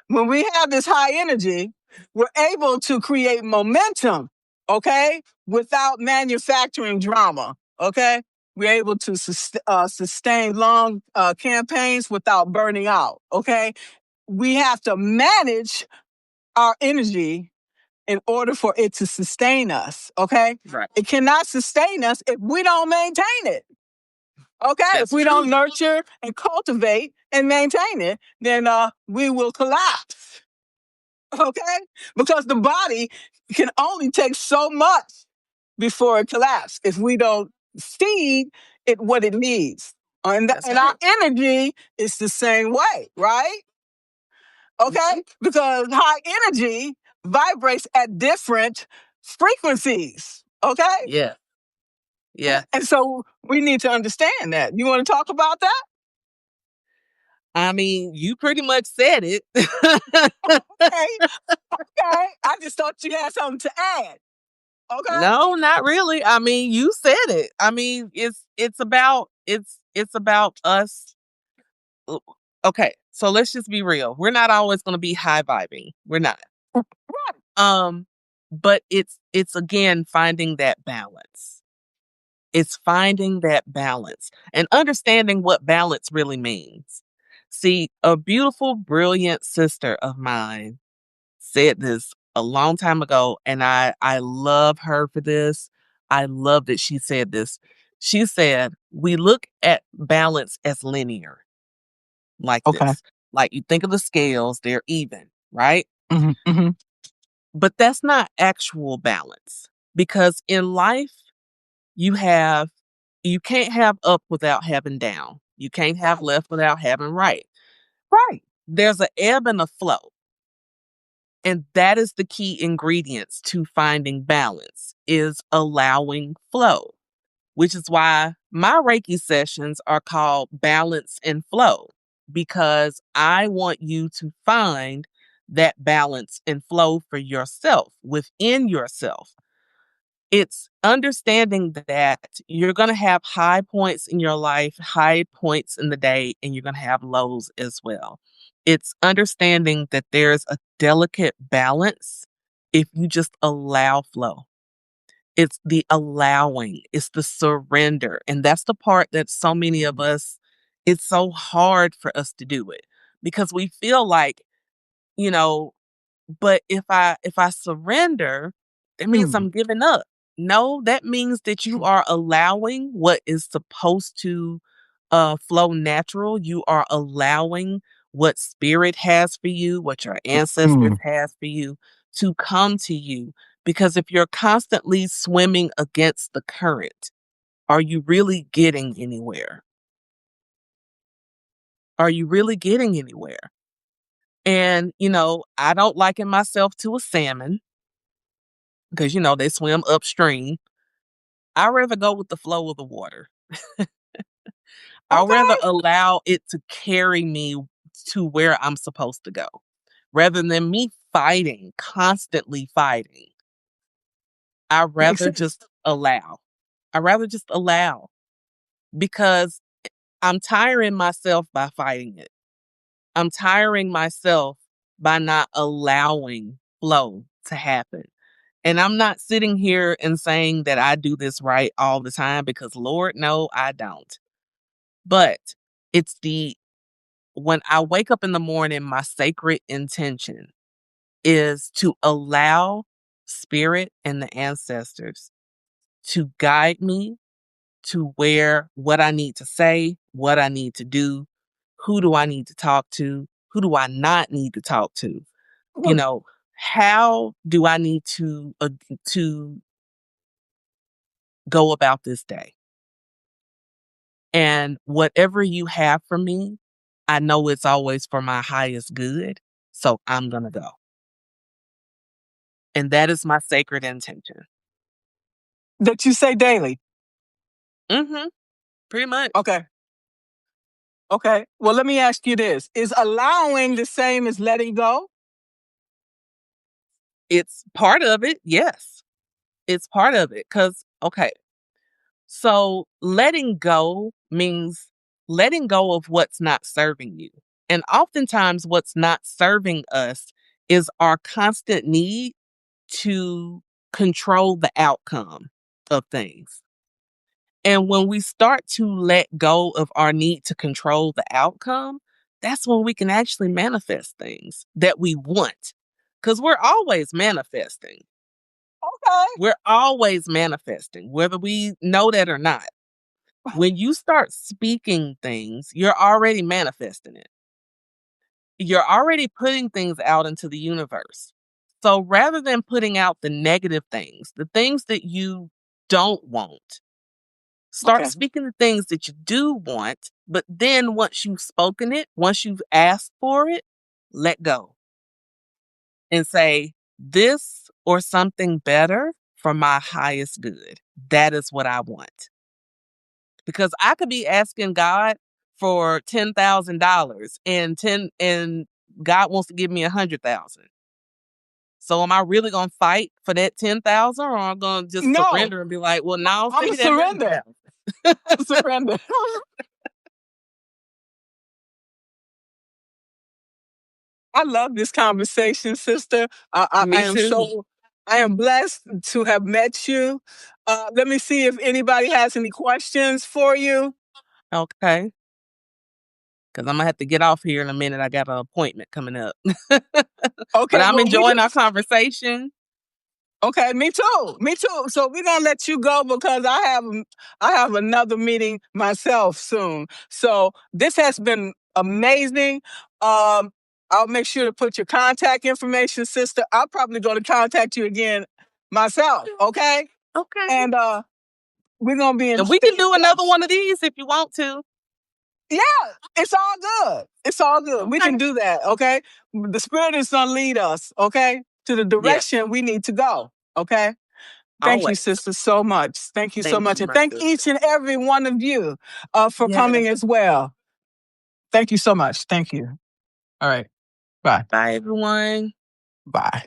when we have this high energy, we're able to create momentum, okay, without manufacturing drama, okay? We're able to sustain long campaigns without burning out, okay? We have to manage our energy in order for it to sustain us, okay? Right. It cannot sustain us if we don't maintain it. Okay, if That's we true. don't nurture and cultivate and maintain it, then we will collapse. Okay, because the body can only take so much before it collapses if we don't feed it what it needs. That's And our right. energy is the same way, right? Hmm. Okay, because high energy vibrates at different frequencies. Okay, Yeah. Yeah. And so we need to understand that. You want to talk about that? I mean, you pretty much said it. Okay. Okay. I just thought you had something to add. Okay. No, not really. I mean, you said it. I mean, it's about us. Okay, so let's just be real. We're not always going to be high vibing. We're not. Right. But it's again finding that balance. It's finding that balance and understanding what balance really means. See, a beautiful, brilliant sister of mine said this a long time ago, and I love her for this. I love that she said this. She said, "We look at balance as linear, like Okay. this. Like you think of the scales, they're even, right? Hmm. Hmm. But that's not actual balance because in life, you have you can't have up without having down. You can't have Right. left without having right. Right. There's an ebb and a flow. And that is the key ingredients to finding balance is allowing flow, which is why my Reiki sessions are called balance and flow because I want you to find that balance and flow for yourself within yourself. It's understanding that you're going to have high points in your life, high points in the day, and you're going to have lows as well. It's understanding that there's a delicate balance if you just allow flow. It's the allowing, it's the surrender. And that's the part that so many of us, it's so hard for us to do it because we feel like, you know, but if I surrender, that means Mm. I'm giving up. No, that means that you are allowing what is supposed to flow natural. You are allowing what spirit has for you, what your ancestors Mm. has for you to come to you. Because if you're constantly swimming against the current, are you really getting anywhere? Are you really getting anywhere? And, I don't liken myself to a salmon because they swim upstream. I rather go with the flow of the water. I'll rather Okay. allow it to carry me to where I'm supposed to go rather than me fighting, constantly fighting. I Makes rather sense. just allow. I rather just allow because I'm tiring myself by fighting it. I'm tiring myself by not allowing flow to happen. And I'm not sitting here and saying that I do this right all the time because Lord, no, I don't. But it's when I wake up in the morning, my sacred intention is to allow spirit and the ancestors to guide me to where what I need to say, what I need to do, who do I need to talk to, who do I not need to talk to, you Mm. know, how do I need to go about this day? And whatever you have for me, I know it's always for my highest good. So I'm going to go. And that is my sacred intention. That you say daily. Mm-hmm. Pretty much. Okay. Okay. Well, let me ask you this. Is allowing the same as letting go? It's part of it. Yes. It's part of it. Because, okay. So letting go means letting go of what's not serving you. And oftentimes, what's not serving us is our constant need to control the outcome of things. And when we start to let go of our need to control the outcome, that's when we can actually manifest things that we want. Because we're always manifesting. Okay. We're always manifesting, whether we know that or not. When you start speaking things, you're already manifesting it. You're already putting things out into the universe. So rather than putting out the negative things, the things that you don't want, start Okay. speaking the things that you do want. But then once you've spoken it, once you've asked for it, let go and say, this or something better for my highest good. That is what I want. Because I could be asking God for $10,000 and God wants to give me 100,000. So am I really gonna fight for that 10,000, or am I gonna just No, surrender and be like, well, no, I'm send me that surrender. 100,000? Surrender. I love this conversation, sister. Me too. I am blessed to have met you. Let me see if anybody has any questions for you. Okay. Because I'm gonna have to get off here in a minute. I got an appointment coming up. But Okay, I'm well, enjoying our conversation. okay, me too. Me too. So we're gonna let you go because I have another meeting myself soon. So this has been amazing. I'll make sure to put your contact information, sister. I'll probably go to contact you again myself. Okay. Okay. And we're gonna be in. And we can do another one of these if you want to. Yeah, it's all good. It's all good. We can do that. Okay. The spirit is gonna lead us. Okay, to the Yes, direction we need to go. Okay. Thank you, always. sister, so much. Thank you so Thank much. you, And my thank sister. each and every one of you for Yes. coming as well. Thank you so much. Thank you. All right. Bye. Bye, everyone. Bye.